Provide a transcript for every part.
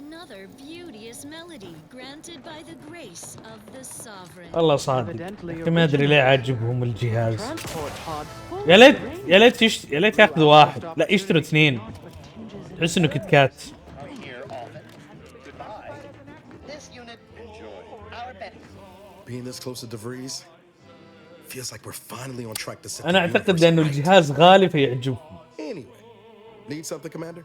Another beauteous melody granted by the grace of the sovereign. والله صادق ما ادري ليه عاجبهم الجهاز. Transport pod full يا ليت of uranium. يا ليت يا ليت ياخذوا واحد، لا يشتروا اثنين. تحس انه كيت كات. Being this close to DeVries feels like we're finally on track to set انا the اعتقد universe لانه right. الجهاز غالي فيعجبهم. Anyway, need something, Commander?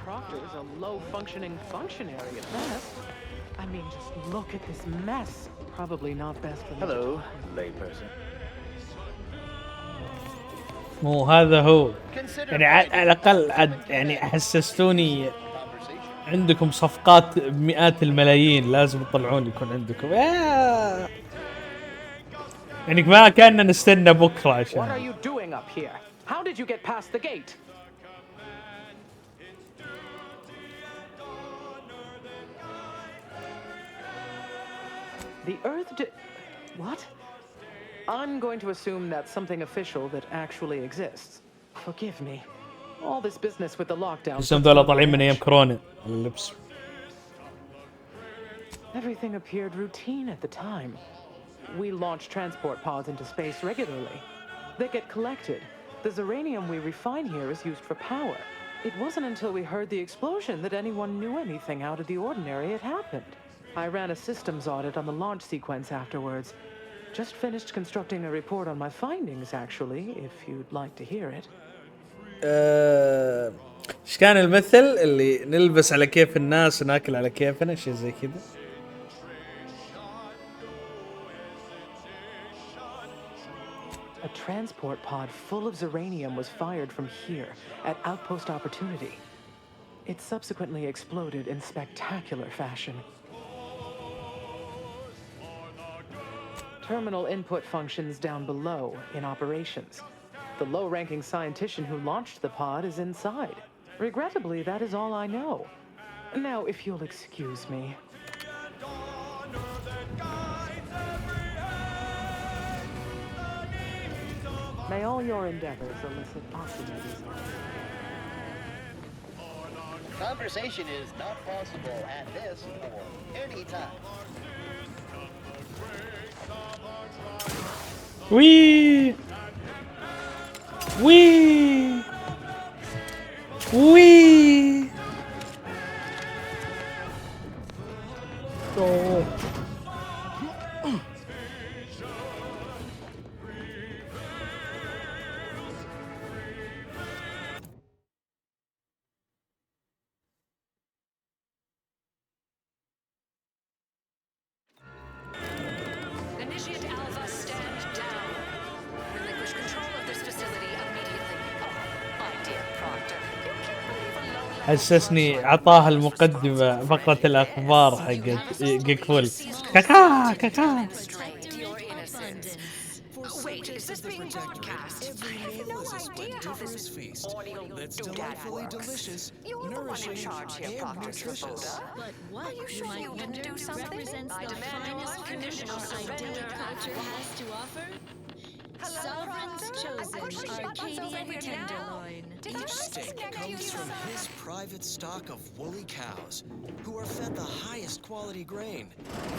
Proctor's a low-functioning functionary at best. I mean, just look at this mess. Probably not best for me. Hello, layperson. مو هذا هو يعني على الاقل يعني حسستوني عندكم صفقات بمئات الملايين، لازم تطلعون يكون عندكم يعني ما كنا نستنى بكره عشان. What are you doing up here? How did you get past the gate? The Earth what? I'm going to assume that's something official that actually exists. Forgive me. All this business with the lockdown. اسم ذولا طالعين من ايام كورونا اللبس. Everything appeared routine at the time. We launch transport pods into space regularly. They get collected. The uranium we refine here is used for power. It wasn't until we heard the explosion that anyone knew anything out of the ordinary had happened. I ran a systems audit on the launch sequence afterwards. Just finished constructing a report on my findings, actually, if you'd like to hear it. ايش كان المثل اللي نلبس على كيف الناس وناكل على كيفنا، شيء زي كذا. A transport pod full of uranium was fired from here at Outpost Opportunity. It subsequently exploded in spectacular fashion. Terminal input functions down below in operations. The low-ranking scientist who launched the pod is inside. Regrettably, that is all I know. Now, if you'll excuse me. May all your endeavors elicit optimism. Conversation is not possible at this or any time. وي وي وي أوه. Initiate Alpha, stand down. Relinquish control of this facility immediately. Oh, my dear Proctor, you can't believe a low-level حسسني عطاها المقدمة فقرة الأخبار حقت جيكفول. كاكا كاكا. your innocence. Wait, is this being broadcast? I have no idea how this audio doodad works. You're the one in charge here, Proctor Travolta. But what Are you sure you didn't do something? represents I the demand finest unconditional traditional idyllic surrender. culture has to offer? Hello, Sovereign's Proctor? chosen I'm pushing buttons over Arcadian here now. tenderloin. Did I Each steak disconnect comes you, from son? his private stock of woolly cows, who are fed the highest quality grain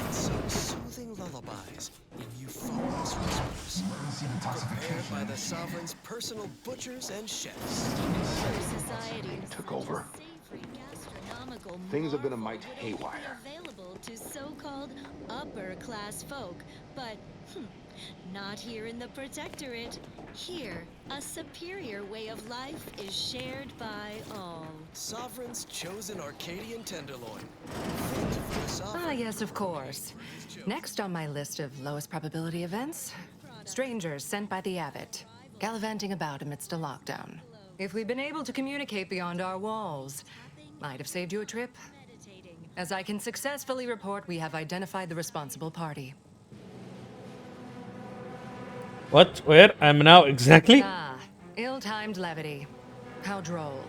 and sing soothing lullabies in euphonious whispers, prepared by the sovereign's personal butchers and chefs. Society took over. Things have been a mite haywire. Available to so-called upper-class folk, but not here in the Protectorate. Here, a superior way of life is shared by all. Sovereign's chosen Arcadian tenderloin. Fit for the sovereign. Ah, yes, of course. Next on my list of lowest probability events, strangers sent by the Abbot, gallivanting about amidst a lockdown. If we'd been able to communicate beyond our walls, might have saved you a trip. As I can successfully report, we have identified the responsible party. What? Where? I'm now exactly? Ah, ill-timed levity. How droll.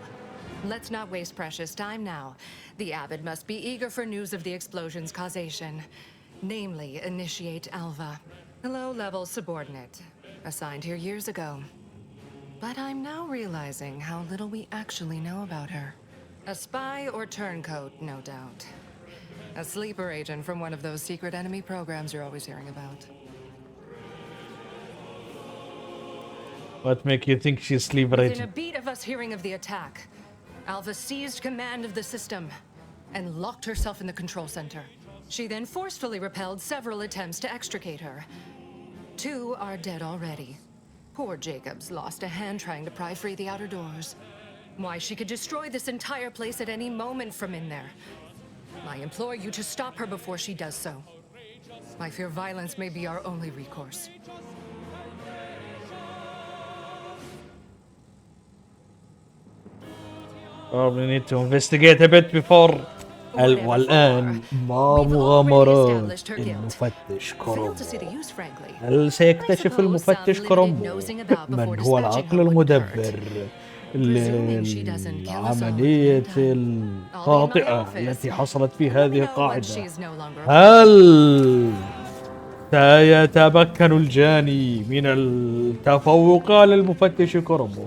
Let's not waste precious time now. The Abbot must be eager for news of the explosion's causation. Namely, initiate Alva, a low-level subordinate, assigned here years ago. But I'm now realizing how little we actually know about her. A spy or turncoat, no doubt. A sleeper agent from one of those secret enemy programs you're always hearing about. What make you think she's sleeper Within a agent? beat of us hearing of the attack, Alva seized command of the system and locked herself in the control center. She then forcefully repelled several attempts to extricate her. 2 are dead already. Poor Jacobs lost a hand trying to pry free the outer doors. Why, she could destroy this entire place at any moment from in there. I implore you to stop her before she does so. I fear violence may be our only recourse. We need to investigate a bit before. والآن ما مغامرات المفتش كرومبو؟ هل سيكتشف المفتش كرومبو من هو العقل المدبر للعملية الخاطئة التي حصلت في هذه القاعدة؟ هل سيتمكن الجاني من التفوق على المفتش كرومبو؟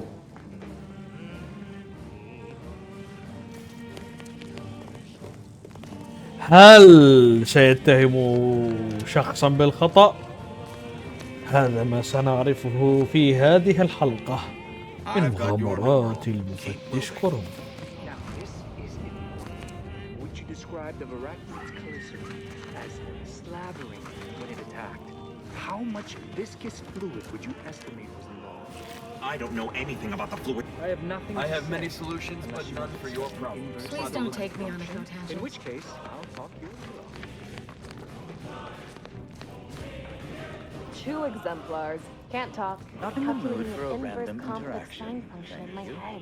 هل سيتهم شخصا بالخطأ؟ هذا ما سنعرفه في هذه الحلقة من مغامرات المفتش كرومبو. I don't know anything about the fluid. I have nothing. I have many solutions, but none for your problems. Please don't take me on a co-tangent. In which case, I'll talk you through. 2 exemplars. Can't talk. Nothing mood Calculating for a the inverse random complex interaction. sine function in my head.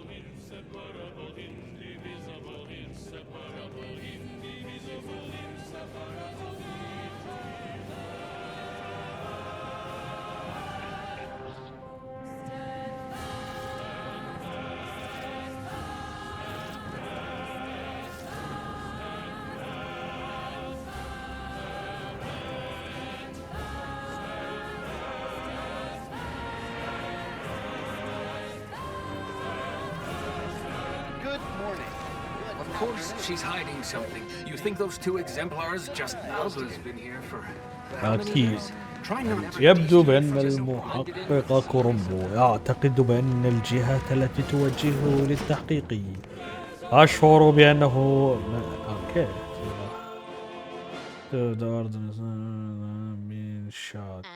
Of course, she's hiding something. You think those 2 exemplars just Alva's been here for أكيد. يبدو بأن المحقق كرومبو يعتقد بأن الجهة التي توجهه للتحقيق أشعر بأنه أوكي.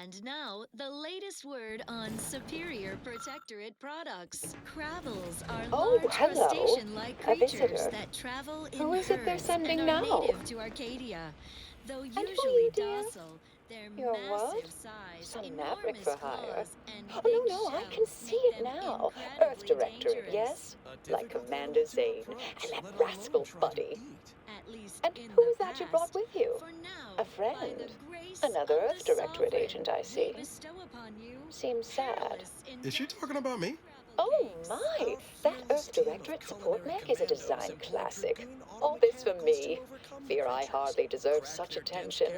And now, the latest word on Superior Protectorate products. Crabbles are large crustacean-like creatures that travel in herds and are native to Arcadia. Though usually docile, their massive size, enormous claws, and big shells I can see it make them now. incredibly Earth Directorate, dangerous. yes? Like Commander Zane and that rascal Buddy. At least And in who's the that you brought past. with you? For now, A friend. by the grace Another of Earth the Directorate sovereign, agent, I we see. bestow upon you Seems sad. Is she talking about me? Oh my! That Earth Directorate support mech is a design classic. All this for me. Fear I hardly deserve such attention.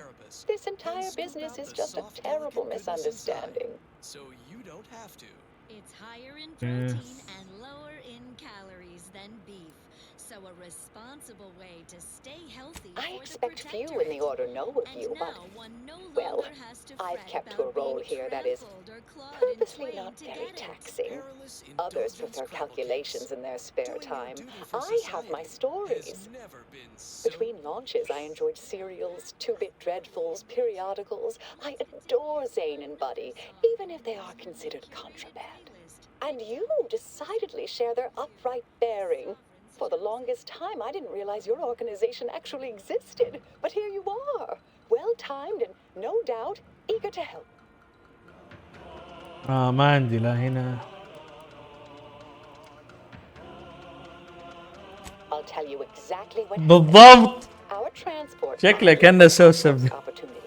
This entire business is just a terrible misunderstanding. So you don't have to. It's higher in protein and lower in calories than beef. So a responsible way to stay healthy I expect few in the Order know of you, but, well, I've kept to a role here that is purposely not very taxing. Others prefer calculations in their spare time. I have my stories. Between launches, I enjoyed serials, 2-bit dreadfuls, periodicals. I adore Zane and Buddy, even if they are considered contraband. And you decidedly share their upright bearing. For the longest time, I didn't realize your organization actually existed. But here you are, well-timed and, no doubt, eager to help. ما عندي لا هنا. I'll tell you exactly what بالضبط. Our transport شكله كأنه سوسب. opportunity.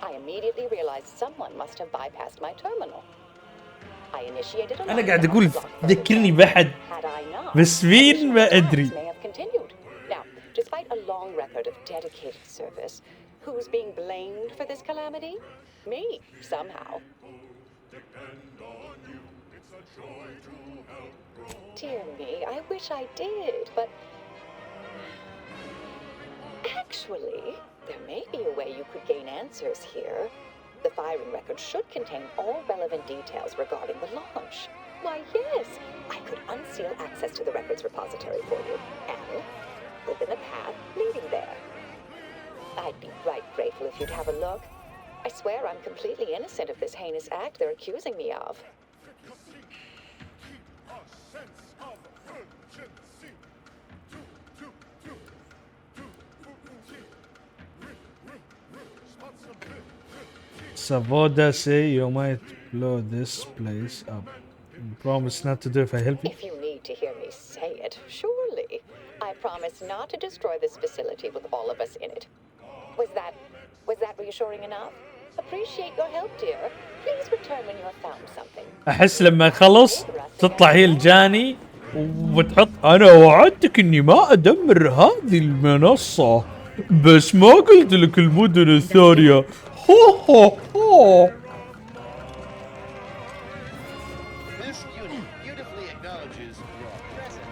I immediately realized someone must have bypassed my terminal. I initiated a أنا قاعد أقول ذكرني بأحد Had I not, بس مين ما أدري. may have continued. Now, despite a long record of dedicated service, Who's being blamed for this calamity? Me, somehow. Dear me, I wish I did, but... Actually, there may be a way you could gain answers here. The firing record should contain all relevant details regarding the launch. Why, yes, I could unseal access to the records repository for you, and open the path leading there. I'd be right grateful if you'd have a look. I swear I'm completely innocent of this heinous act they're accusing me of. Savoda say you might blow this place up. Promise not to do if I help you. If you need to hear me say it, surely. I promise not to destroy this facility with all of us in it. Was that reassuring enough? Appreciate your help, dear. Please return when you have found something. احس لما خلص تطلع هي الجاني وتحط انا وعدتك اني ما ادمر هذه المنصة بس ما قلت لك المدن الثانية. هو هو هو. This unit beautifully acknowledges your presence.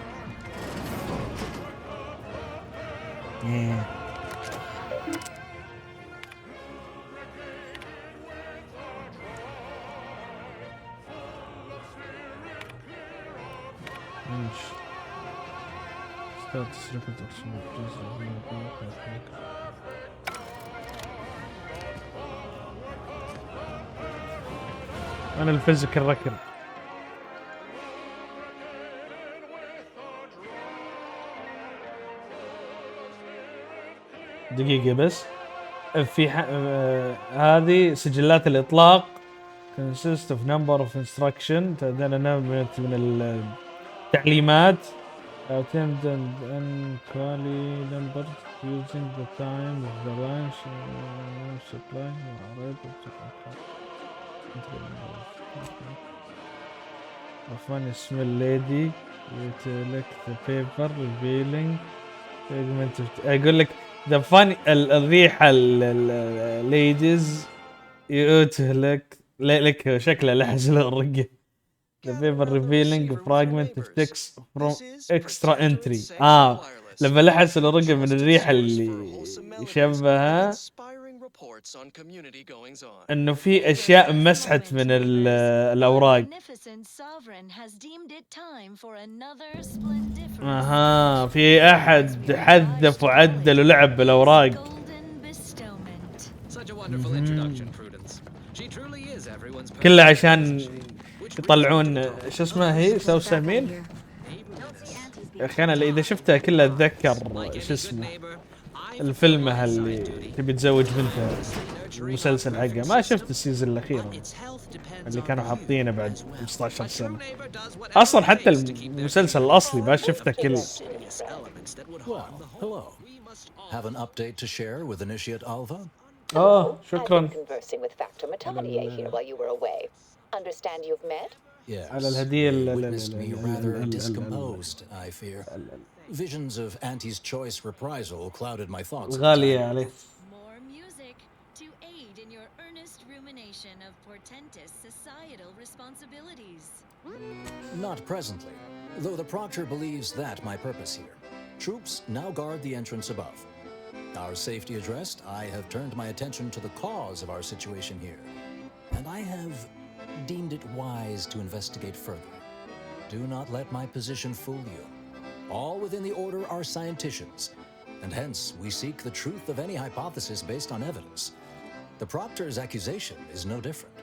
انا الفيزيك الركب. دقيقة بس في هذه سجلات الإطلاق consist of number of instruction تعدلنا من التعليمات attend and quality numbers using the time of the launch supply عفوا اسم الليدي يتلك the paper revealing اقول لك the funny الريحة الليديز يتهلك لك شكله لحس الرقة the paper revealing fragment of text from extra entry لما لحس الرقة من الريحة اللي يشبهها انه في اشياء مسحت من الاوراق. في احد حذف وعدل ولعب بالاوراق. كله عشان يطلعون شو اسمه هي سوسمين. يا اخي انا اذا شفتها كلها اتذكر شو اسمه الفيلم اللي تبي تزوج بنتها المسلسل حقه. ما شفت السيزون الاخير اللي كانوا حاطينه بعد 15 سنة اصلا. حتى المسلسل الاصلي ما شفته كله. Have an update to share with Initiate Alva? شكرا. I've been conversing with Factor Matadier here while you were away. Understand you've met? Yes. على الهدية Witnessed me rather discomposed, I fear. Visions of Auntie's choice reprisal clouded my thoughts. غالية عليه. More music to aid in your earnest rumination of portentous societal responsibilities. Not presently, though the Proctor believes that my purpose here. Troops now guard the entrance above. Our safety addressed, I have turned my attention to the cause of our situation here, and I have deemed it wise to investigate further. Do not let my position fool you. All within the Order are scienticians, and hence we seek the truth of any hypothesis based on evidence. The Proctor's accusation is no different.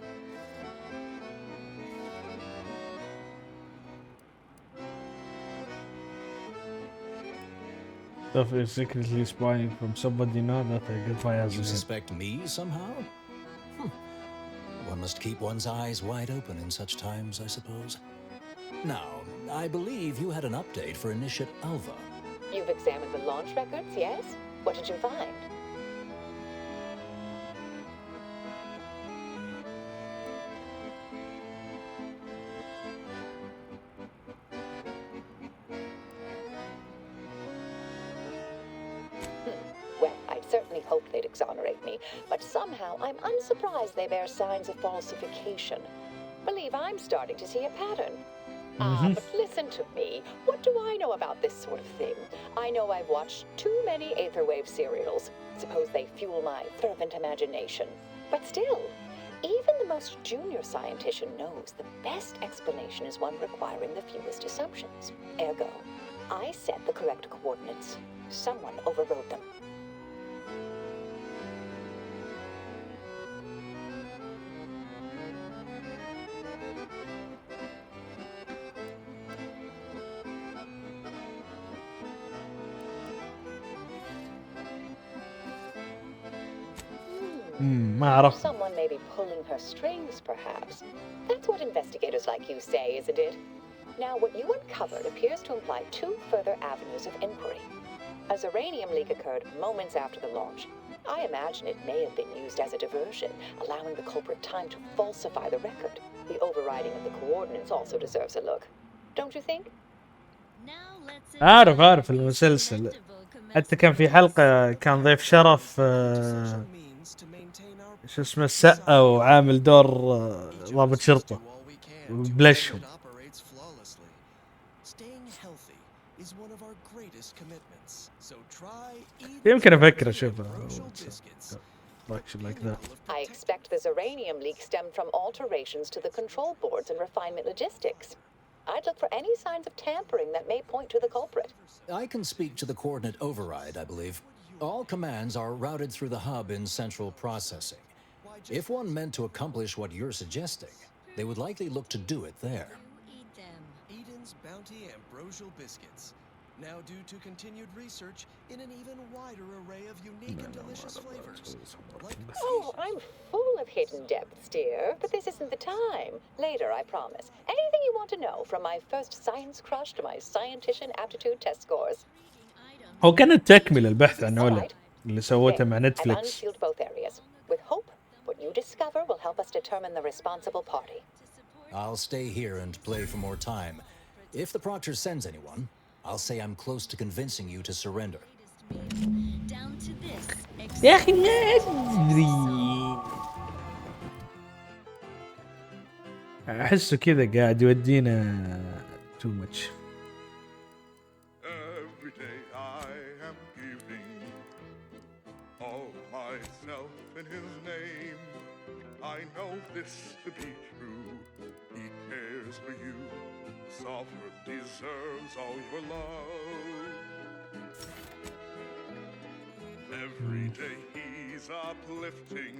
If you're secretly spying from somebody now that I get my ass. You suspect me somehow? One must keep one's eyes wide open in such times, I suppose. Now, I believe you had an update for Initiate Alva. You've examined the launch records, yes? What did you find? Well, I'd certainly hoped they'd exonerate me, but somehow I'm unsurprised they bear signs of falsification. Believe I'm starting to see a pattern. But listen to me. What do I know about this sort of thing? I know I've watched too many Aetherwave serials. Suppose they fuel my fervent imagination. But still, even the most junior scientist knows the best explanation is one requiring the fewest assumptions. Ergo, I set the correct coordinates. Someone overrode them. Someone may be pulling her strings, perhaps. That's what investigators like you say, isn't it? Now, what you uncovered appears to imply two further avenues of inquiry. A Zeranium leak occurred moments after the launch. I imagine it may have been used as a diversion, allowing the culprit time to falsify the record. The overriding of the coordinates also deserves a look. Don't you think? عارف المسلسل حتى كان في حلقة كان ضيف شرف شو اسمه السقا وعامل دور ضابط شرطة بلشهم. يمكن أفكر أشوفه. I expect the Zeranium leak stemmed from alterations to the control boards and refinement logistics. I'd look for any signs of tampering that may point to the culprit. I can speak to the coordinate override, I believe. All commands are routed through the hub in central processing. If one meant to accomplish what you're suggesting, they would likely look to do it there. Eden's Bounty Ambrosial Biscuits. Now due to continued research in an even wider array of unique and delicious flavors. Oh, I'm full of hidden depths, dear, but this isn't the time. Later, I promise. Anything you want to know, from my first science crush to my scientician aptitude test scores. هو كانت تكمل البحث عن نولان اللي سوته مع نتفليكس. I've unsealed both areas. With hope, what you discover will help us determine the responsible party. I'll stay here and play for more time. If the Proctor sends anyone, I'll say I'm close to convincing you to surrender. يا أخي ما أدري أحسه كذا قاعد يودينا too much. Every day I am giving all myself in his name. I know this to be true. He cares for you. Sovereign deserves all your love. Every day he's uplifting,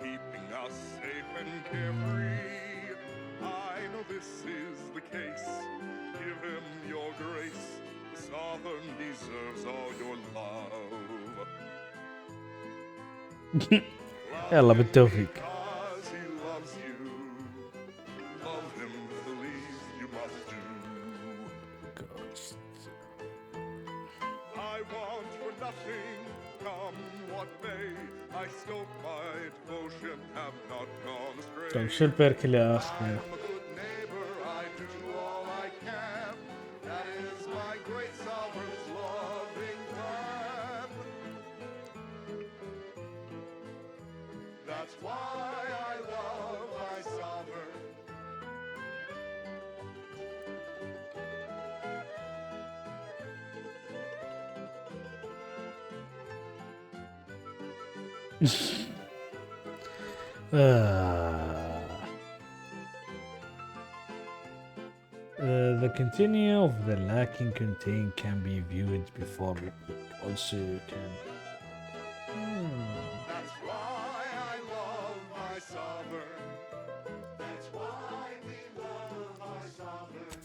keeping us safe and carefree. I know this is the case. Give him your grace. The Sovereign deserves all your love. يلا بالتوفيق. طيب شو البيرك اللي اخذه؟ The continue of the lacking contain can be viewed before also can. That's why I love my Sovereign. That's why we love our Sovereign.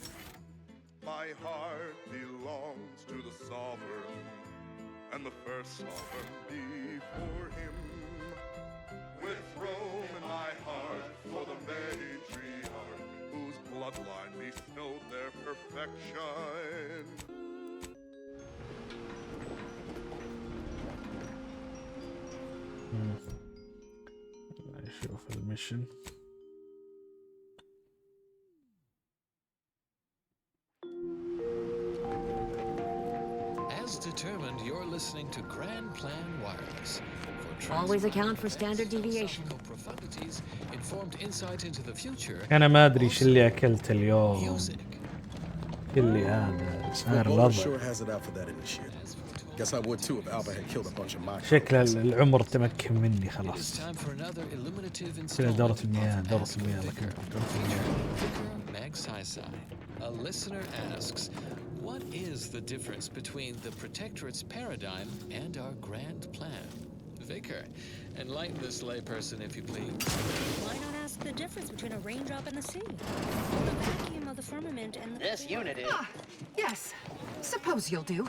My heart belongs to the Sovereign, and the first Sovereign before him. With Rome in my heart for the matriarch, whose bloodline bestowed their perfection. نشوف الميشن. As determined you're listening to Grand Plan Wireless. Always account for standard deviation. Profundities, informed insight into the future. أنا ما أدري إيش اللي أكلت اليوم. اللي هذا صار Well, لضع. sure has it out for that initiate. Guess I would too if Alba had killed a bunch of my. شكل العمر تمكن مني خلاص. كذا دورة المياه دورة المياه دورة المياه. A listener asks, what is the difference between the Protectorate's paradigm and our grand plan? Vicar, enlighten this layperson if you please. Why not ask the difference between a raindrop and the sea? Or the vacuum of the firmament and the... This unit is... Yes, suppose you'll do.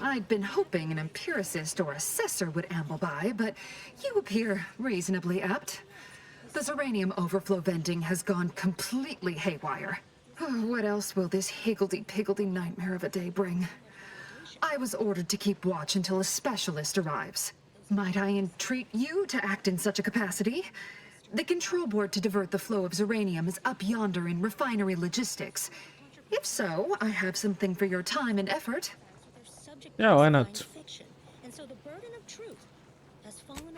I'd been hoping an empiricist or assessor would amble by, but you appear reasonably apt. The Zeranium overflow vending has gone completely haywire. What else will this higgledy-piggledy nightmare of a day bring? I was ordered to keep watch until a specialist arrives. Might I entreat you to act in such a capacity? The control board to divert the flow of Zeranium is up yonder in refinery logistics. If so, I have something for your time and effort. Yeah, why not?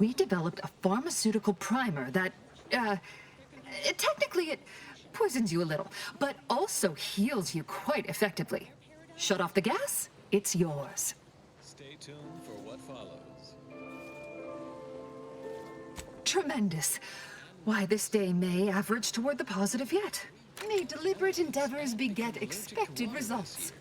We developed a pharmaceutical primer that, technically it poisons you a little, but also heals you quite effectively. Shut off the gas, it's yours. Stay tuned for what follows. Tremendous. Why, this day may average toward the positive yet. May deliberate endeavors beget expected results.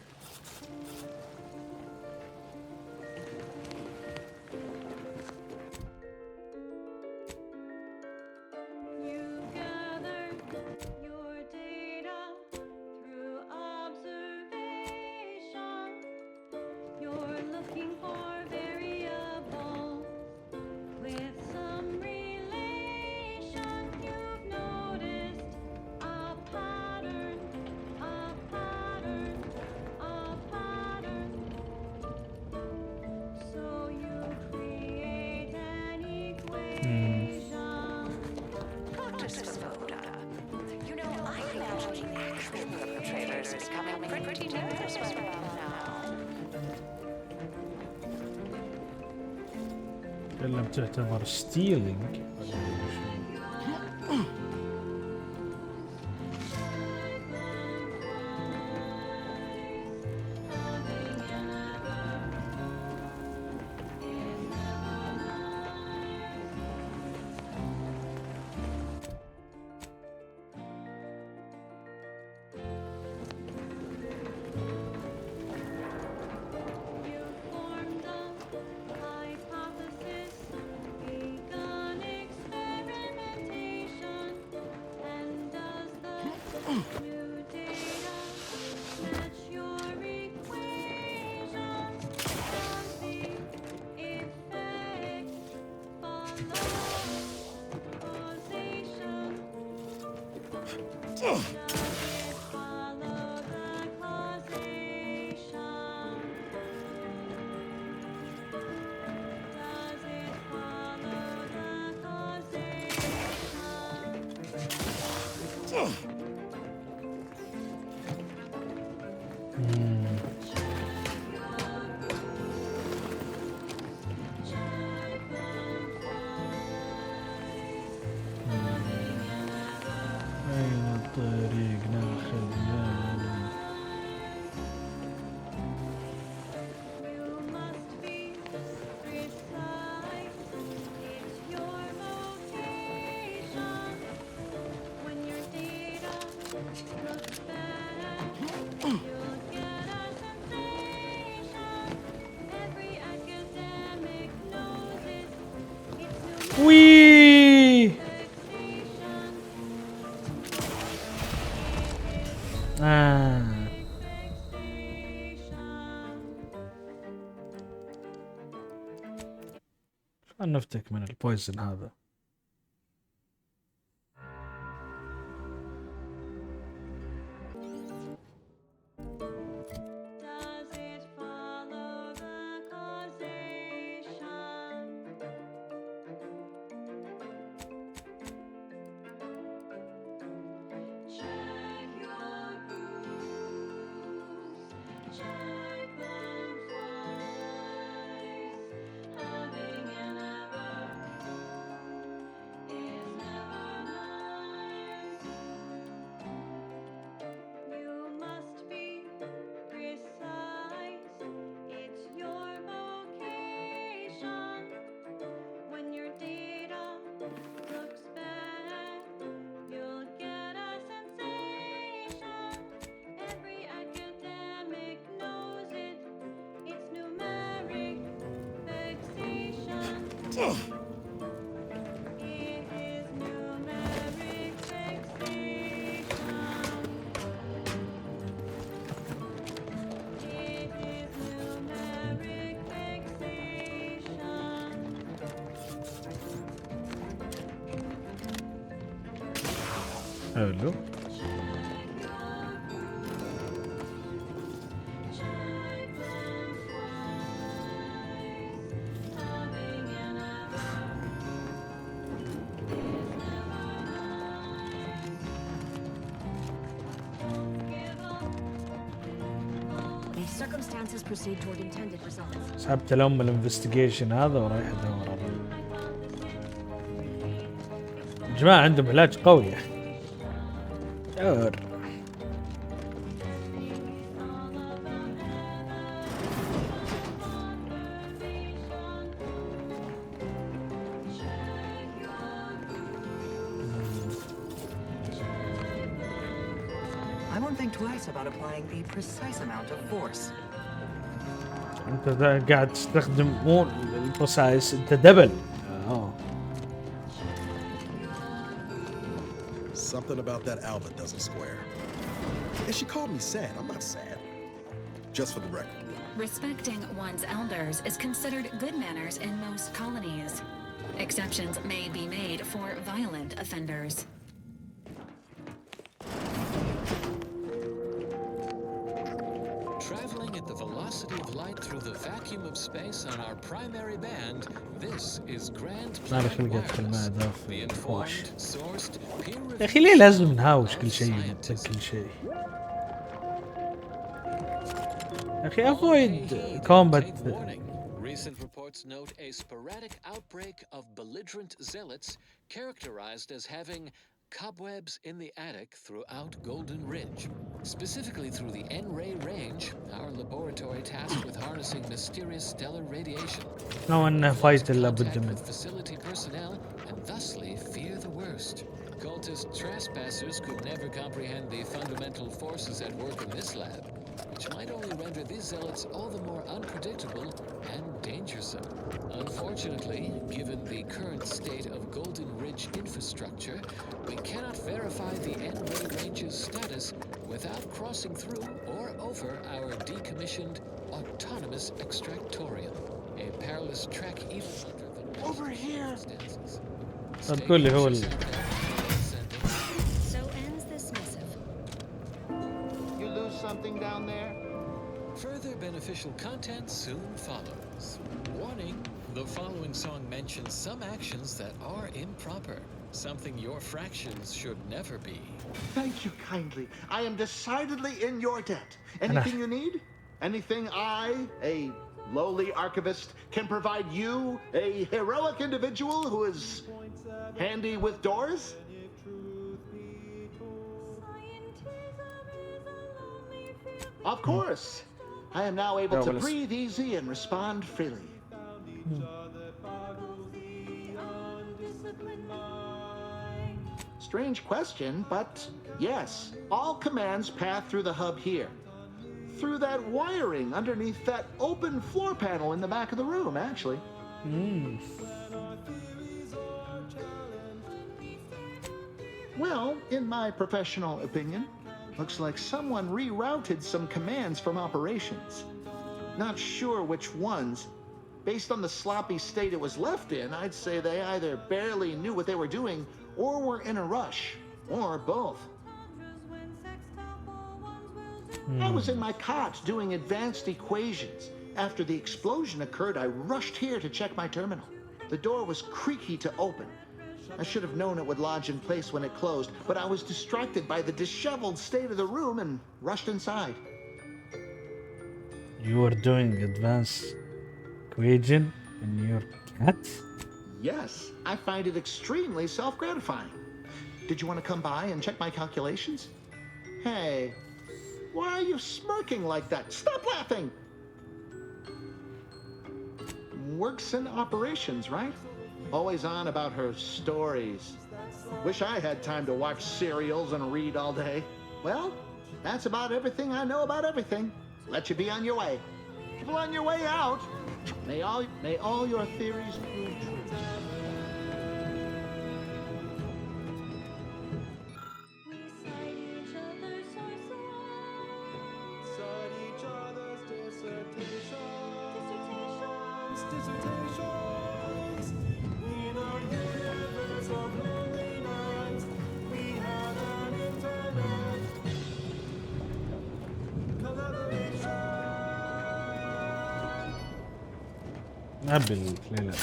لم تعتبر ستيلينج. وي شلون نفتك من البويزن هذا؟ حلو. Circumstances proceed toward intended results. سحبت لهم الانفستيجيشن هذا ورايح ادور على الجماعة عندهم علاج قوي يا اخي. دور. I won't think twice about applying the precise amount of force. انت قاعد تستخدم مو البوسايس، انت دبل. Something about that Albert doesn't square. And she called me sad. I'm not sad. Just for the record. Respecting one's elders is considered good manners in most colonies. Exceptions may be made for violent offenders. Traveling at the velocity of light through the vacuum of space on our primary band, this is Grand ما له Plan خلق ادخل Wireless. معه The دافع فوش. informed, sourced, يا اخي ليه لازم نهاوش كل شيء ونتك كل شيء؟ يا اخي افويد كومبات. Recent reports note a sporadic outbreak of belligerent zealots characterized as having cobwebs in the attic throughout Golden Ridge. Specifically through the N-ray range, our laboratory tasked with harnessing mysterious stellar radiation. نوع انه فايت الا بد منه. Facility personnel and thusly fear the worst. Cultist trespassers could never comprehend the fundamental forces at work in this lab, which might only render these zealots all the more unpredictable and dangersome. Unfortunately, given the current state of Golden Ridge infrastructure, we cannot verify the N-ray range's status without crossing through or over our decommissioned autonomous extractorium, a perilous trek even under the over here. تقول لي هو So ends this missive. You lose something down there? Further beneficial content soon follows. Warning, the following song mentions some actions that are improper, something your fractions should never be. Thank you kindly. I am decidedly in your debt. Anything you need? Anything I, a lowly archivist, can provide you, a heroic individual who is handy with doors? Of course. I am now able to breathe easy and respond freely. Strange question, but yes, all commands pass through the hub here. Through that wiring underneath that open floor panel in the back of the room, actually. Well, in my professional opinion, looks like someone rerouted some commands from operations. Not sure which ones. Based on the sloppy state it was left in, I'd say they either barely knew what they were doing or were in a rush, or both. I was in my cot doing advanced equations. After the explosion occurred, I rushed here to check my terminal. The door was creaky to open. I should have known it would lodge in place when it closed, but I was distracted by the disheveled state of the room and rushed inside. You were doing advanced equation in your cat? Yes, I find it extremely self-gratifying. Did you want to come by and check my calculations? Hey, why are you smirking like that? Stop laughing! Works in operations, right? Always on about her stories. Wish I had time to watch serials and read all day. Well, that's about everything I know about everything. Let you be on your way. Careful on your way out. May all your theories prove true. نعبي الليلة بلاش.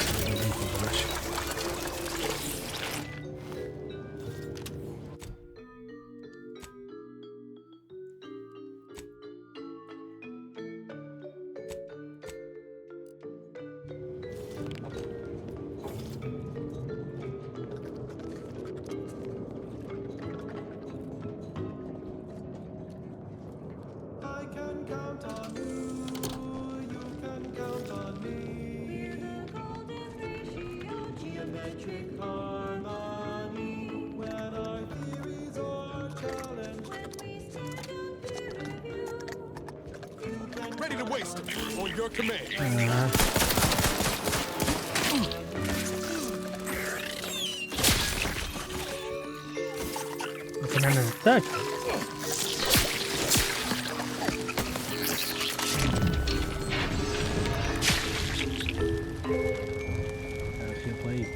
Ready to waste on your command. ممكن أنا نحتاج. طيب.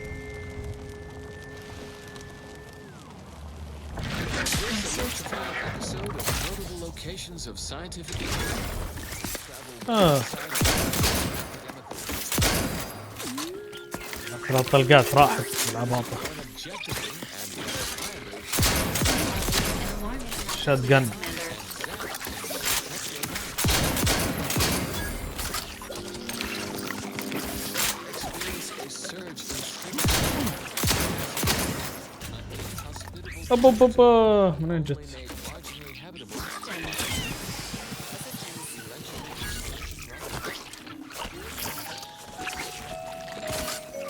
Locations of scientific الطلقات راحت بالعباطة. شات جن. اوبا منين جت؟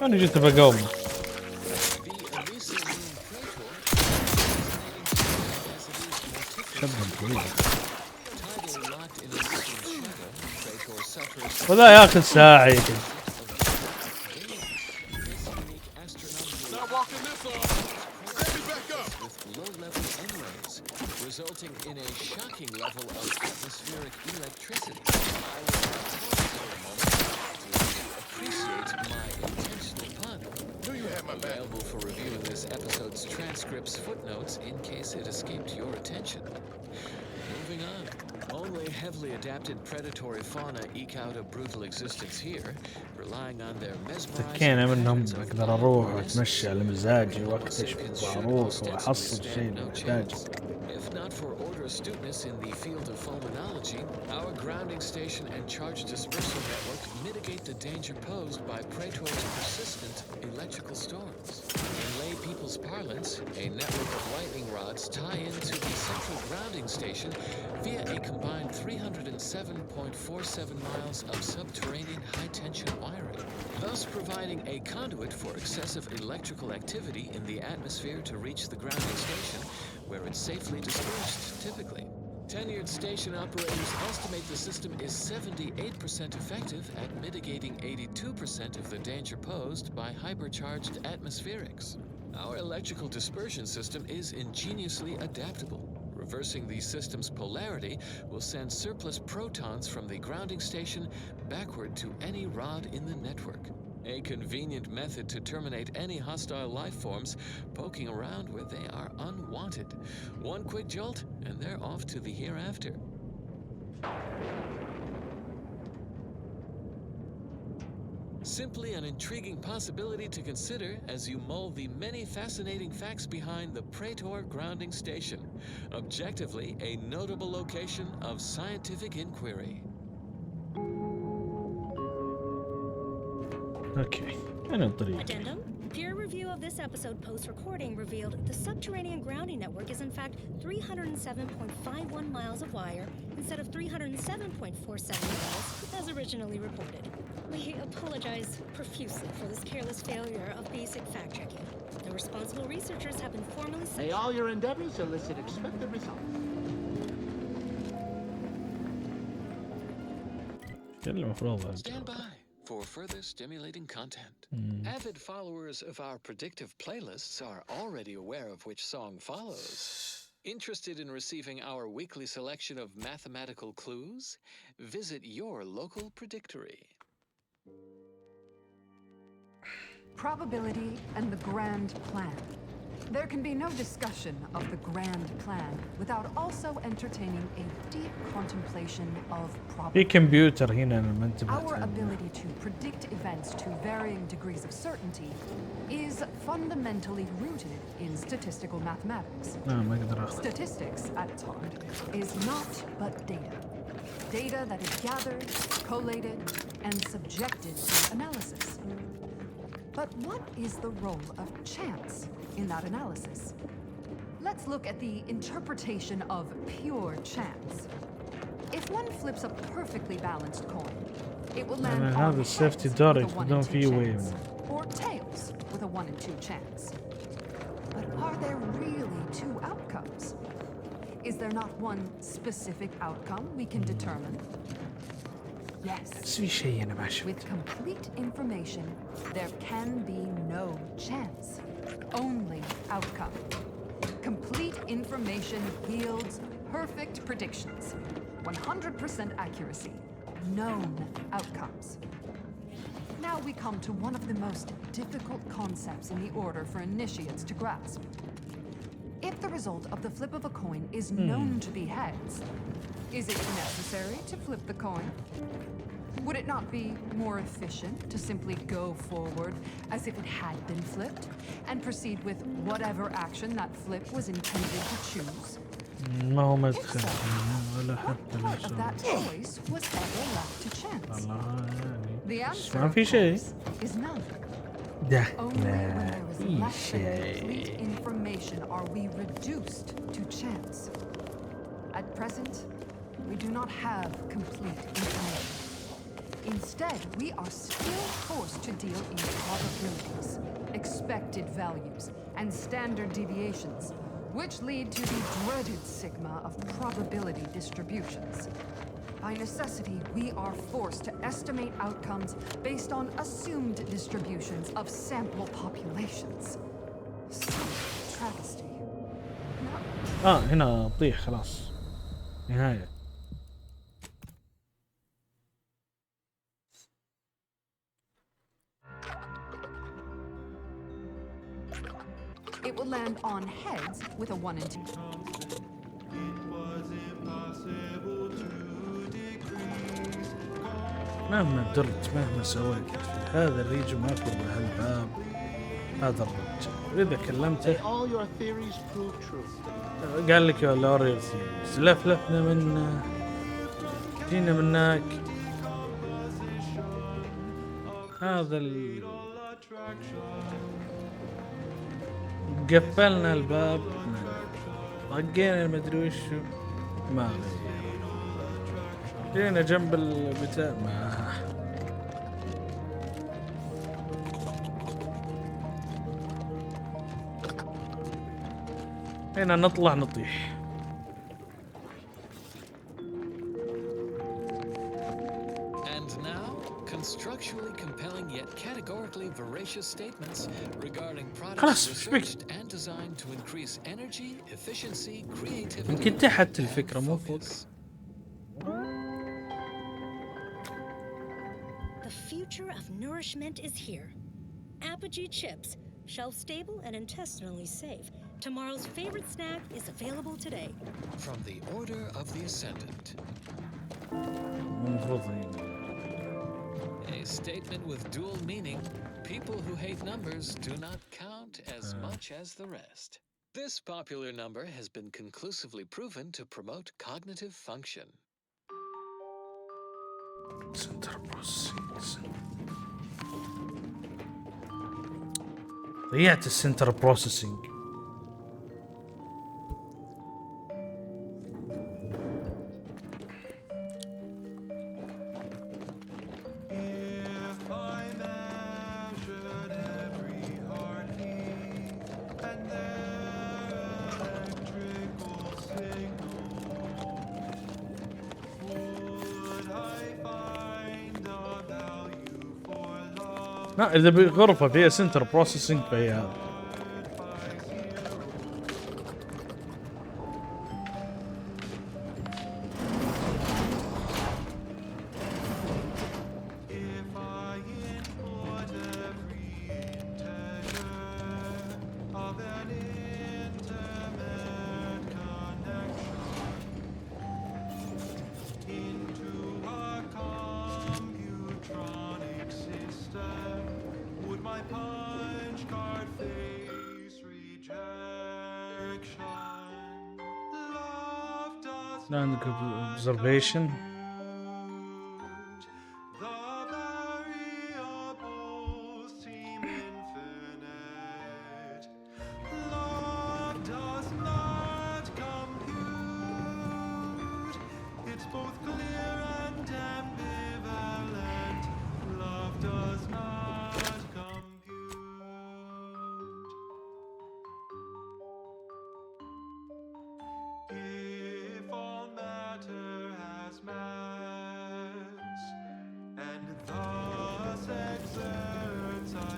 أنا جيت بقاوم. ولا ياخذ ساعة يمكن. resulting in a shocking level of atmospheric electricity. Appreciate my intentional pun. Available for review in this episode's transcripts footnotes in case it escaped your attention. Moving on. Only heavily adapted predatory fauna eke out a brutal existence here, relying on their mesmerizing تكينا منهم أقدر أروح وأتمشى على مزاجي وأكتشف وأروح وأحصل شيء محتاج. If not for order astuteness in the field of fulminology, our grounding station and charge dispersal network mitigate the danger posed by Praetor's persistent electrical storms. In lay people's parlance, a network of lightning rods tie into the central grounding station via a combined 307.47 miles of subterranean high-tension wiring, thus providing a conduit for excessive electrical activity in the atmosphere to reach the grounding station, where it's safely dispersed, typically. Tenured station operators estimate the system is 78% effective at mitigating 82% of the danger posed by hypercharged atmospherics. Our electrical dispersion system is ingeniously adaptable. Reversing the system's polarity will send surplus protons from the grounding station backward to any rod in the network. A convenient method to terminate any hostile life forms poking around where they are unwanted. One quick jolt, and they're off to the hereafter. Simply an intriguing possibility to consider as you mull the many fascinating facts behind the Praetor grounding station. Objectively, a notable location of scientific inquiry. Okay, أنا الطريق. Addendum. Peer review of this episode post-recording revealed the subterranean grounding network is in fact 307.51 miles of wire instead of 307.47 miles as originally reported. We apologize profusely for this careless failure of basic fact-checking. The responsible researchers have been formally... May all your endeavors elicit expected results. المفروض Stand by for further stimulating content. Avid followers of our predictive playlists are already aware of which song follows. Interested in receiving our weekly selection of mathematical clues? Visit your local predictory. Probability and the grand plan. There can be no discussion of the grand plan without also entertaining a deep contemplation of في probability. كمبيوتر هنا أنا ما انتبهت Our عنه. ability to predict events to varying degrees of certainty is fundamentally rooted in statistical mathematics. ما أقدر أخذ. Statistics, at its heart, is not but data. Data that is gathered, collated, and subjected to analysis. But what is the role of chance in that analysis? Let's look at the interpretation of pure chance. If one flips a perfectly balanced coin, it will land on هذا heads السيفتي with دور a 1 يفقدون in 2 فيه وين. chance, or tails with a 1 in 2 chance. But are there really 2 outcomes? Is there not one specific outcome we can determine? Yes. بس في شيء أنا ما شفته. With complete information, there can be no chance, only outcome. Complete information yields perfect predictions, 100% accuracy, known outcomes. Now we come to one of the most difficult concepts in the order for initiates to grasp. If the result of the flip of a coin is known to be heads, is it necessary to flip the coin? Would it not be more efficient to simply go forward as if it had been flipped and proceed with whatever action that flip was intended to choose? ما هو مدخل ولا حتى Part of that choice was ever left to chance. والله يعني. The بس answer, ما of في شيء. course, is none. ده Only when ما there is في less than complete شيء. information are we reduced to chance. At present, we do not have complete information. Instead, we are still forced to deal in probabilities, expected values, and standard deviations, which lead to the dreaded sigma of probability distributions. By necessity, we are forced to estimate outcomes based on assumed distributions of sample populations. Some travesty. هنا طيح خلاص. نهاية. It will land on heads with a 1 in 2. مهما درت مهما سويت في هذا الريجن ما في بهالباب هذا الرجل إذا كلمته All your theories prove true. قال لك يا لوريرز لفلفنا من جينا منك هذا قفلنا الباب طقينا المدري وشو ما غير جينا جنب البتاع ما هنا نطلع نطيح And now, constructually compelling yet categorically veracious statements regarding products researched and designed to increase energy, efficiency, creativity. يمكن تحت الفكرة مو فوق. The future of nourishment is here. Apogee chips, shelf-stable and intestinally safe. Tomorrow's favorite snack is available today. From the Order of the Ascendant. A statement with dual meaning. People who hate numbers do not count as much as the rest. This popular number has been conclusively proven to promote cognitive function. ضيعت السنتر بروسيسنج. لا اذا بغرفة فيها سنتر بروسيسنج فهي هذا. لا عندك observation.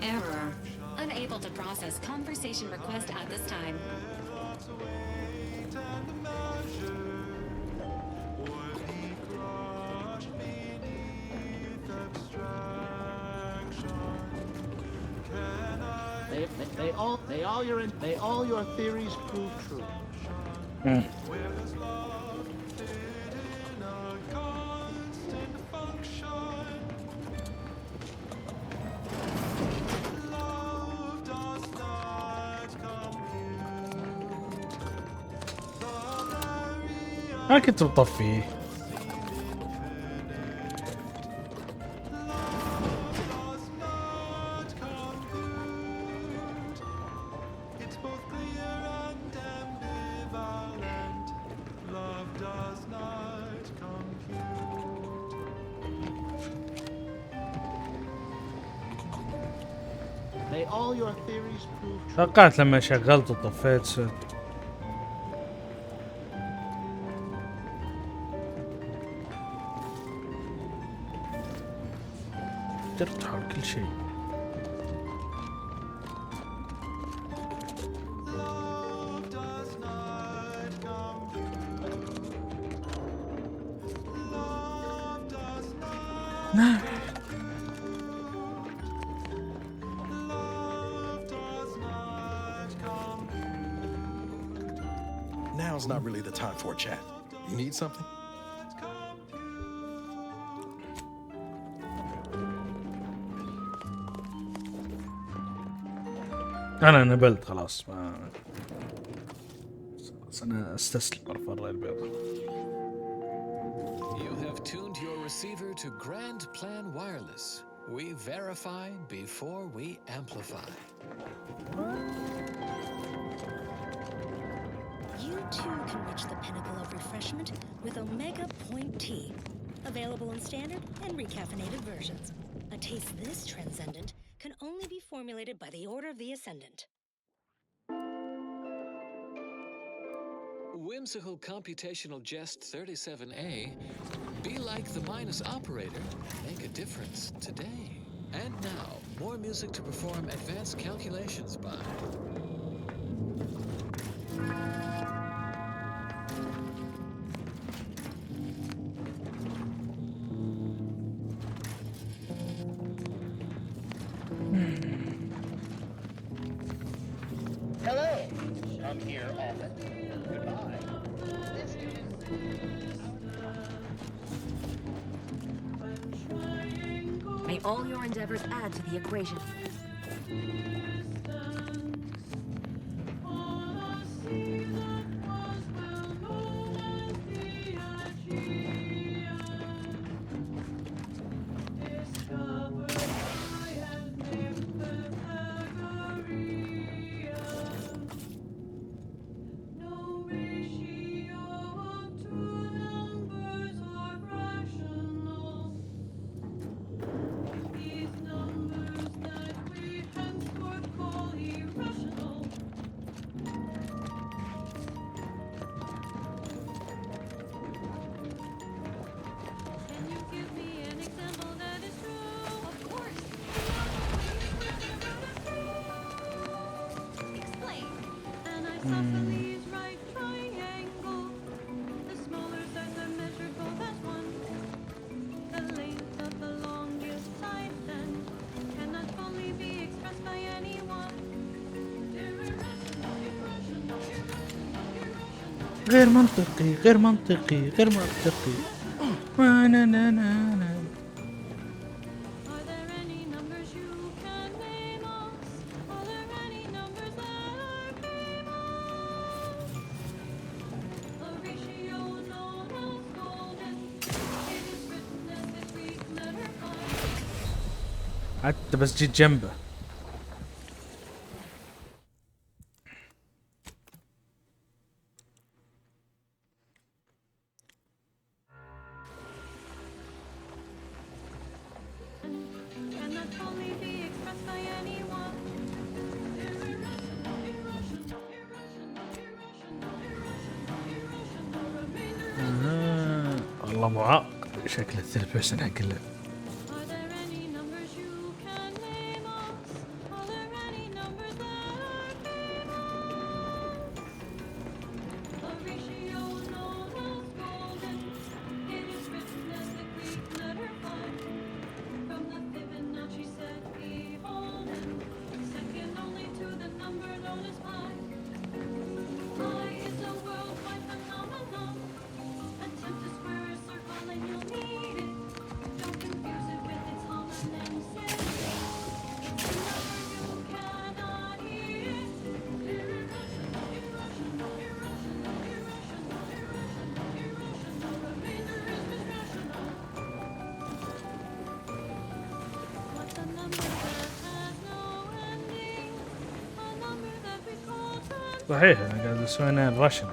Error. Unable to process conversation request at this time. They all your theories prove true. ما كنت مطفيه. They all your theories prove true. توقعت لما شغلت وطفيت درت حول كل شيء. Now's not really the time for a chat. You need something? أنا نبلت خلاص، ما خلاص أنا استسلم أرفع البيضة. You have tuned your receiver to Grand Plan Wireless. We verify before we amplify. You too can reach the pinnacle of refreshment with Omega Point Tea. Available in standard and recaffeinated versions. A taste this transcendent can only be formulated by the Order of the Ascendant. Whimsical computational jest 37A. Be like the minus operator. Make a difference today. And now, more music to perform advanced calculations by. Hello. Come here often. Goodbye. This May all your endeavors add to the equation. غير منطقي غير منطقي غير منطقي. نا نا نا نا. حتى بس جيت جنبه. والله معقد شكل الثيرد بيرسون حق اللعبة. صحيح انا قاعد اسوي انا الرشن.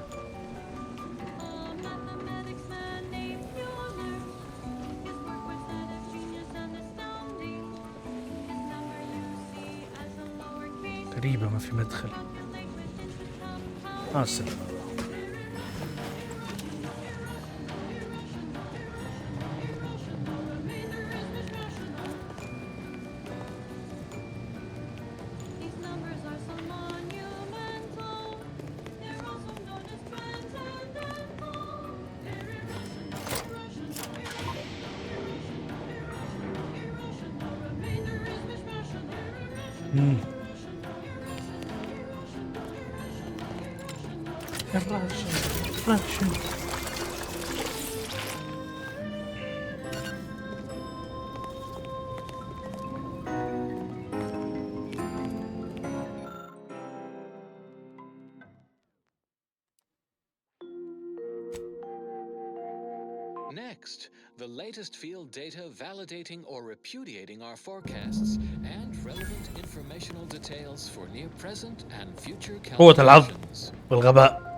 غريبة ما في مدخل. السلام. الراشن. Next, the latest field data validating or repudiating our forecasts and relevant informational details for near present and future قوة العض calculations. والغباء.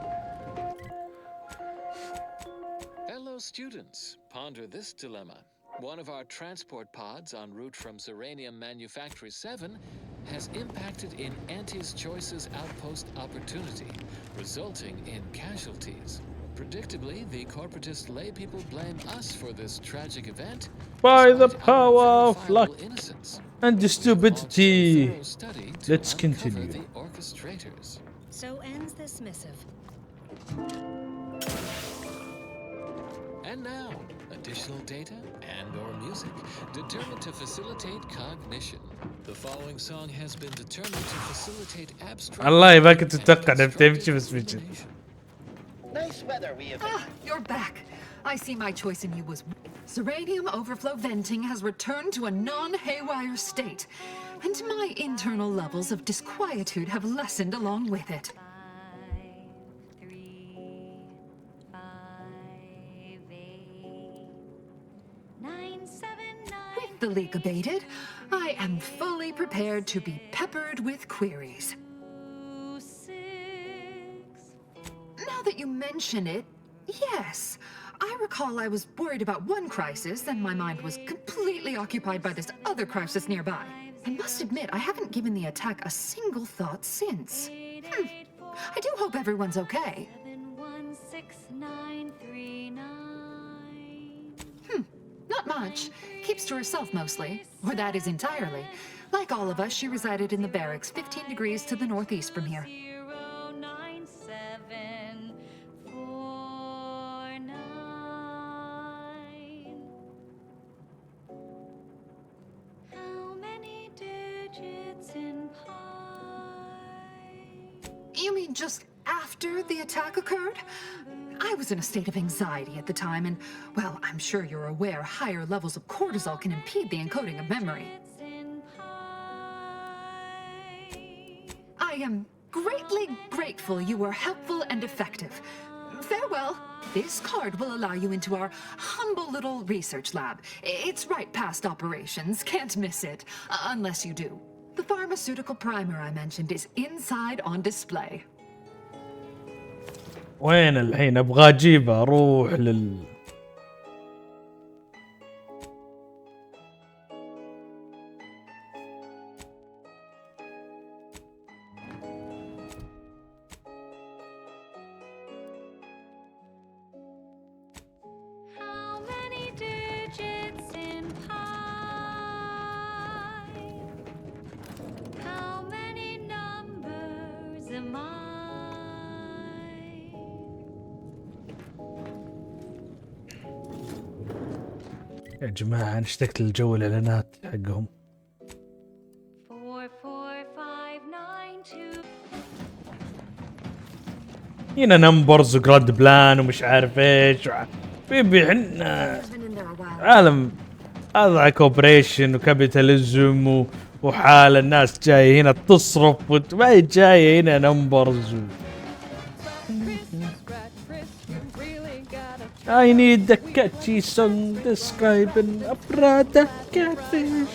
Fellow students, ponder this dilemma. One of our transport pods en route from Zeranium Manufactory 7 has impacted in Antis Choice's outpost opportunity, resulting in casualties. Predictably, the corporatist laypeople blame us for this tragic event by the power of luck innocence. and stupidity. Let's continue. The orchestrators. So ends this missive. And now, additional data and/or music determined to facilitate cognition. The following song has been determined to facilitate abstract. الله يبارك تتوقع بتمشي بس بيجي. Nice weather we have. Ah, you're back. I see my choice in you was Zeranium overflow venting has returned to a non-haywire state, and my internal levels of disquietude have lessened along with it. 5, 3, 5, 8, 9, 7, 9. With the leak abated, I am fully prepared to be peppered with queries. 2, 6. Now that you mention it, yes. I recall I was worried about one crisis, and my mind was completely occupied by this other crisis nearby. I must admit, I haven't given the attack a single thought since. I do hope everyone's okay. 7, 1, 6, 9, 3, 9. Not much. Keeps to herself mostly, or that is entirely. Like all of us, she resided in the barracks 15 degrees to the northeast from here. 0, 9, mean just after the attack occurred? I was in a state of anxiety at the time, and, well, I'm sure you're aware higher levels of cortisol can impede the encoding of memory. I am greatly grateful you were helpful and effective. Farewell. This card will allow you into our humble little research lab. It's right past operations. Can't miss it, unless you do. The pharmaceutical primer I mentioned is inside on display. وين الحين ابغى اجيبه اروح How many digits in pi? How many numbers am I? يا جماعة أنا اشتقت للجو الإعلانات حقهم. 4 4 5 9 2 هنا نمبرز وجراد بلان ومش عارف ايش بيبي حنا عالم هذا كوبريشن وكابيتاليزم وحال الناس جاية هنا تصرف ما جاية هنا نمبرز I need a catchy song describing a Prada catfish.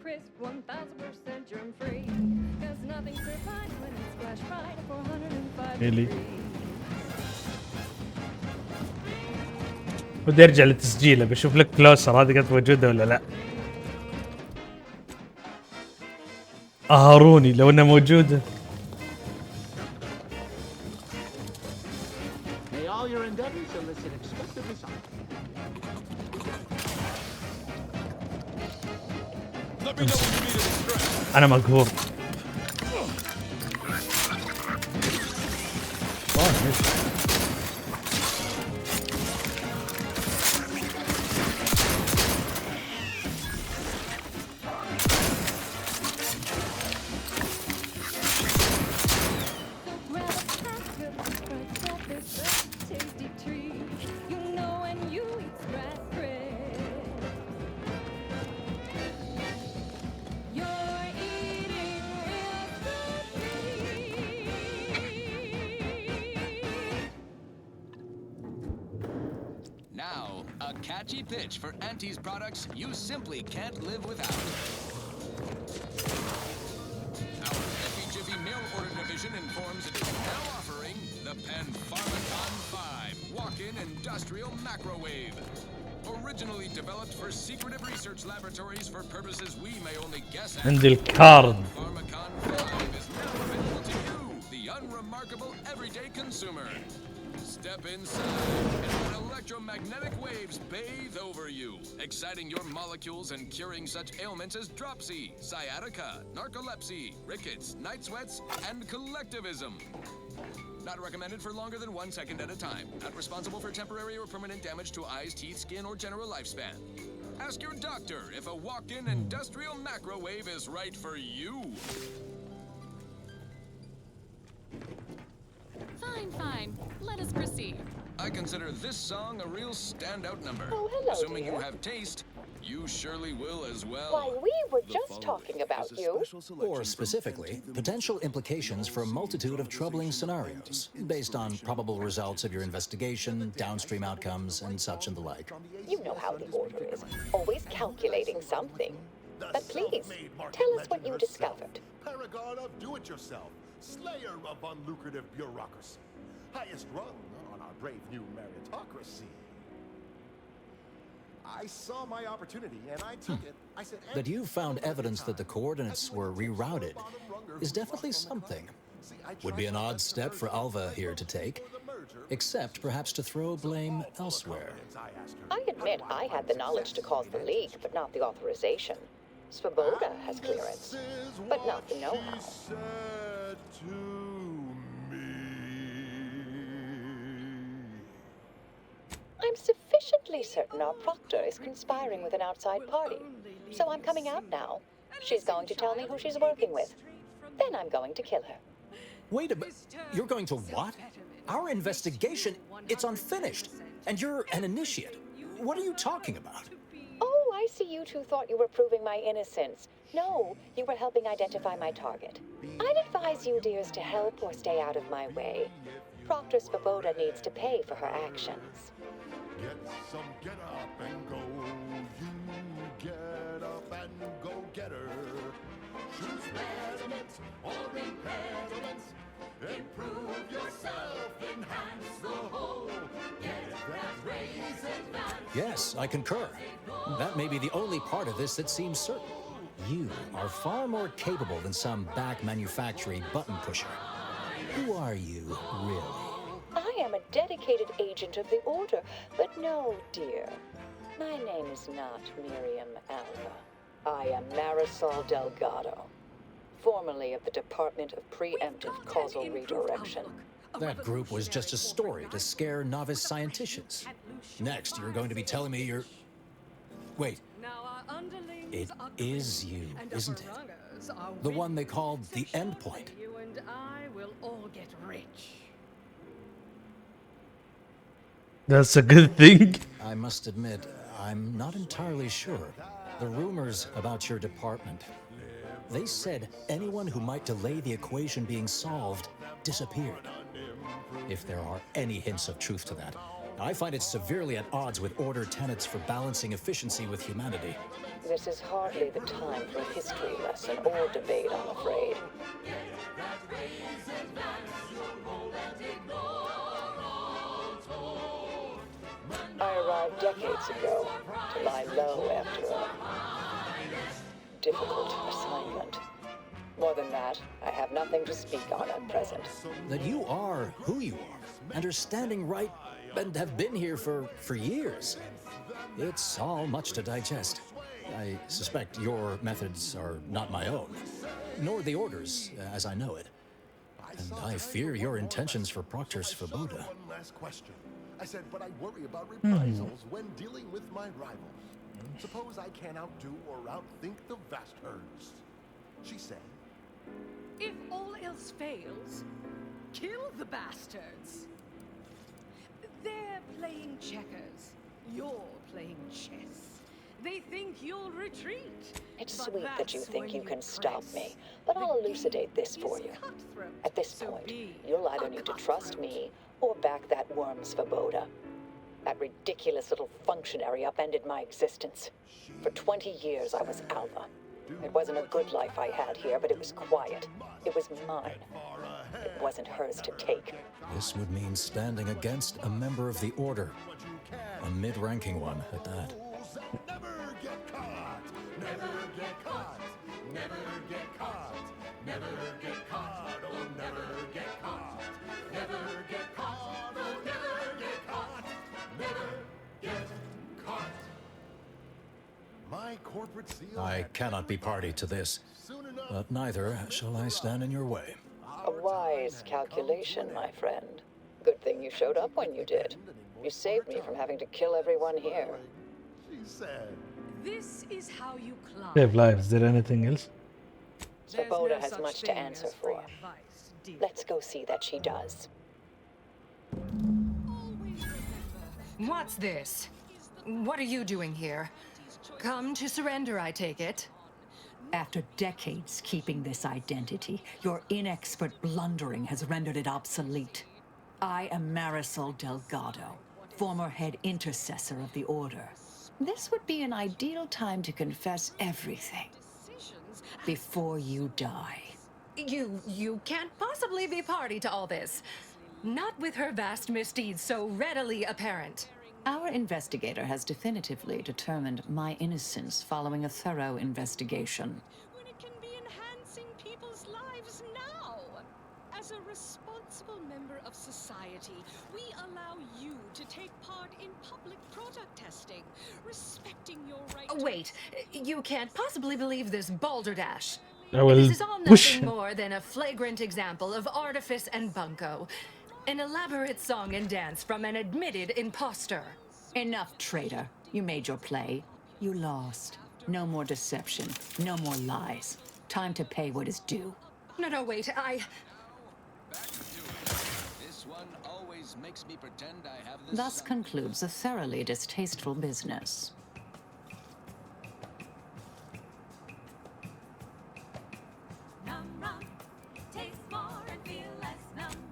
crisp, 1000% germ free. Cause nothing survives when it's flash fried at 405 really? degrees. بدي ارجع لتسجيله بشوف لك كلوسر هذه كانت موجوده ولا لا. هاروني لو انها موجوده. انا مقهور. Catchy pitch for Auntie's products you simply can't live without. Our Jiffy Jiffy mail order division informs it is now offering the Pen Pharmacon 5 walk-in industrial microwave. Originally developed for secretive research laboratories for purposes we may only guess at. عندي الكارد. Pharmacon 5 is now available to you, the unremarkable everyday consumer. Step inside and let electromagnetic waves bathe over you, exciting your molecules and curing such ailments as dropsy, sciatica, narcolepsy, rickets, night sweats, and collectivism. Not recommended for longer than 1 second at a time. Not responsible for temporary or permanent damage to eyes, teeth, skin, or general lifespan. Ask your doctor if a walk-in industrial macrowave is right for you. Fine. Let us proceed. I consider this song a real standout number. Oh, hello, Assuming dear. you have taste, you surely will as well. Why, we were just talking about you. Or specifically, potential implications for a multitude of troubling scenarios, based on probable results of your investigation, downstream outcomes, and such and the like. You know how the order is. Always calculating something. But please, tell us what you discovered. Paragon of do-it-yourself. slayer of unlucrative bureaucracy, highest rung on our brave new meritocracy. I saw my opportunity and I took it. I said, That you found evidence that the coordinates were rerouted is definitely something. Would be an odd step for Alva here to take, except perhaps to throw blame elsewhere. I admit I had the knowledge to cause the leak, but not the authorization. Svoboda has clearance, but not the know-how. I'm sufficiently certain our proctor is conspiring with an outside party, so I'm coming out now. She's going to tell me who she's working with. Then I'm going to kill her. Wait a minute. You're going to what? Our investigation, it's unfinished. And you're an initiate. What are you talking about? Oh, I see you two thought you were proving my innocence. No, you were helping identify my target. I'd advise you dears to help or stay out of my way. Proctor Svoboda needs to pay for her actions. Get some get up and go. You get up and go get her. Choose pediments or impediments. Improve yourself, enhance the whole. Get that raise advance. Yes, I concur. That may be the only part of this that seems certain. You are far more capable than some back manufacturing button pusher. Who are you, really? I am a dedicated agent of the Order, but no, dear. My name is not Miriam Alva. I am Marisol Delgado, formerly of the Department of Preemptive Causal Redirection. That group was just a story to scare novice scienticians. Next, you're going to be telling me you're... Wait. It is you, isn't it? The one they called the endpoint. You and I will all get rich. That's a good thing. I must admit, I'm not entirely sure. The rumors about your department. They said anyone who might delay the equation being solved disappeared. If there are any hints of truth to that, I find it severely at odds with Order tenets for balancing efficiency with humanity. This is hardly the time for a history lesson or debate, I'm afraid. I arrived decades ago to lie low after a difficult assignment. More than that, I have nothing to speak on at present. That you are who you are, and are standing right, and have been here for years. It's all much to digest. I suspect your methods are not my own, nor the Order's, as I know it. And I fear your intentions for Proctor Svoboda. One last question. I said, but I worry about reprisals when dealing with my rivals. Suppose I can't outdo or outthink the vast herds. She said, If all else fails, kill the bastards. They're playing checkers. You're playing chess. They think you'll retreat. It's sweet that you think you can stop me, but I'll elucidate this for you. At this point, you'll either need to trust me or back that worm Svoboda. That ridiculous little functionary upended my existence. For 20 years, I was Alva. It wasn't a good life I had here, but it was quiet. It was mine. It wasn't hers to take. This would mean standing against a member of the Order. A mid-ranking one, at that. never get caught, never get caught, never get caught, never get caught, oh never get caught, never get caught, oh never get caught, never get caught. My corporate seal. I cannot be party to this, but neither shall I stand in your way. A wise calculation, my friend. Good thing you showed up when you did. You saved me from having to kill everyone here. She said, This is how you climb. Save lives. Is there anything else? Svoboda has much to answer for. Let's go see that she does. What's this? What are you doing here? Come to surrender, I take it. After decades keeping this identity, your inexpert blundering has rendered it obsolete. I am Marisol Delgado, former head intercessor of the Order. This would be an ideal time to confess everything before you die. You can't possibly be party to all this. Not with her vast misdeeds so readily apparent. Our investigator has definitively determined my innocence following a thorough investigation. When it can be enhancing people's lives now. As a responsible member of society, we allow you to take part in public product testing, respecting your right to... Wait, you can't possibly believe this balderdash. I will This is all push nothing him. more than a flagrant example of artifice and bunco. An elaborate song and dance from an admitted imposter. Enough, traitor. You made your play. You lost. No more deception. No more lies. Time to pay what is due. No, wait, This one always makes me pretend I have the Thus concludes a thoroughly distasteful business.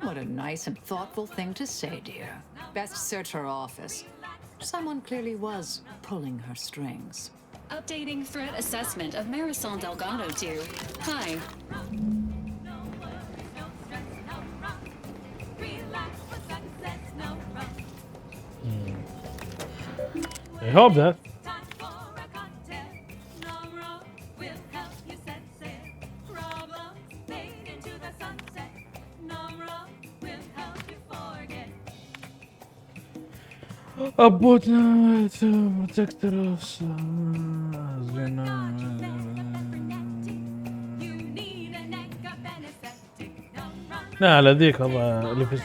What a nice and thoughtful thing to say, dear. Best search her office. Someone clearly was pulling her strings. Updating threat assessment of Marisol Delgado to hi. I hope that. Abutna to protect us. لا على ذيك هذا اللي في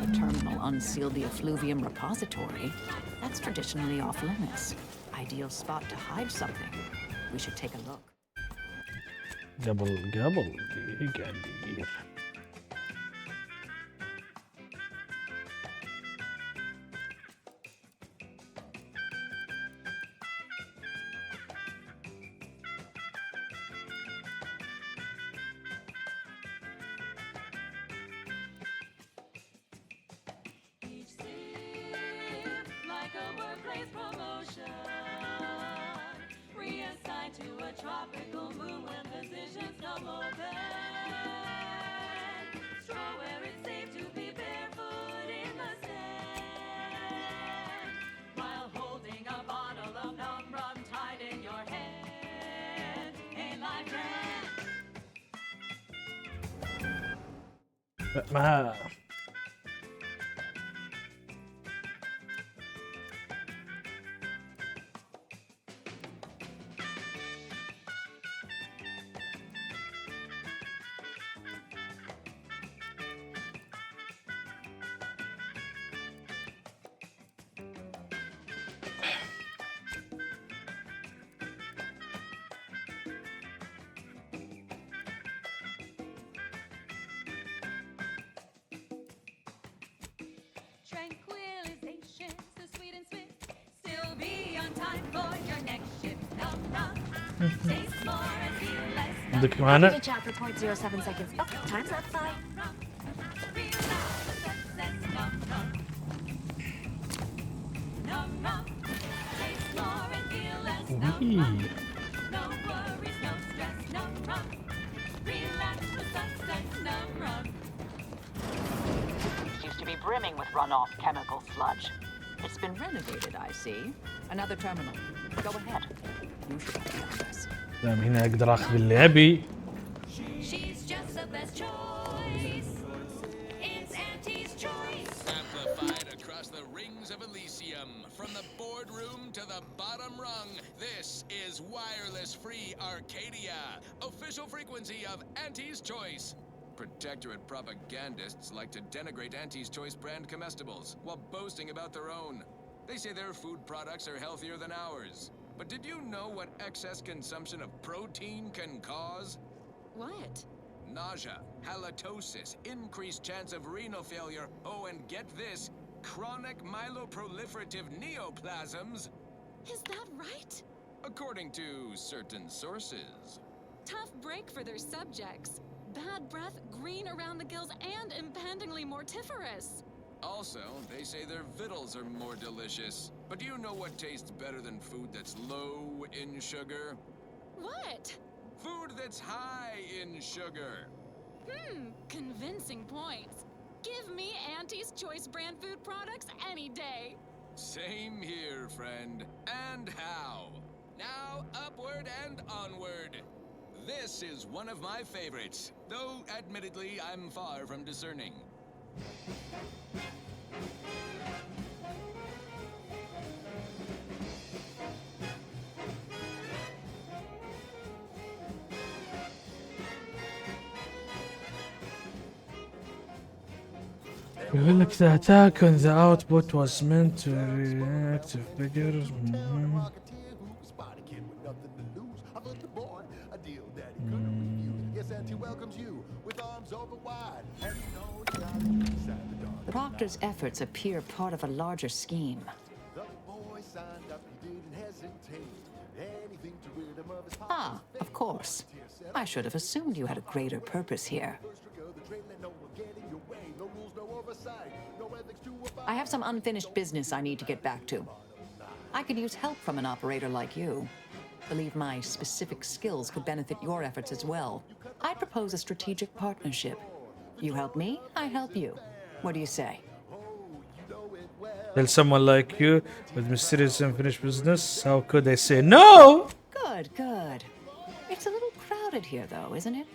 The terminal unsealed the effluvium repository. That's traditionally off limits. Ideal spot to hide something. We should take a look. قبل قاعد Like a workplace promotion, reassigned to a tropical moon when positions come open. Straw where it's safe to be barefoot in the sand, while holding a bottle of numb rum tied in your hand. Ain't life grand? ما Tranquilization, so sweet and swift. Still be on time for your next shift. Num num. Taste more and feel less. عندك معنا Chat for 0.07 seconds. Oh, time's up. Bye. Num num. Taste more and feel less. Wee. No worries, no stress. Num num. Relax with sunset. Num num. Used to be brimming with runoff chemical sludge. It's been renovated, I see. Another terminal. Go ahead. You should be on this. دام هنا اقدر اخذ اللعبي. She's just the best choice. It's Auntie's choice. Amplified across the rings of Elysium, from the boardroom to the bottom rung. This is wireless free Arcadia, official frequency of Auntie's Choice. Protectorate propagandists like to denigrate Auntie's Choice brand comestibles while boasting about their own. They say their food products are healthier than ours. But did you know what excess consumption of protein can cause? What? Nausea, halitosis, increased chance of renal failure, oh, and get this, chronic myeloproliferative neoplasms. Is that right? According to certain sources. Tough break for their subjects. Bad breath, green around the gills, and impendingly mortiferous. Also, they say their victuals are more delicious. But do you know what tastes better than food that's low in sugar? What? Food that's high in sugar. Convincing points. Give me Auntie's Choice brand food products any day. Same here, friend. And how? Now, upward and onward. This is one of my favorites, though admittedly I'm far from discerning. يقول لك the attack on the output was meant to react to figures. The Proctor's efforts appear part of a larger scheme. Ah, of course. I should have assumed you had a greater purpose here. I have some unfinished business I need to get back to. I could use help from an operator like you. Believe my specific skills could benefit your efforts as well. I'd propose a strategic partnership. You help me, I help you. What do you say? Tell someone like you with mysterious unfinished business, how could I say no? Good, good. It's a little crowded here, though, isn't it?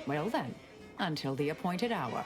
Well then, until the appointed hour.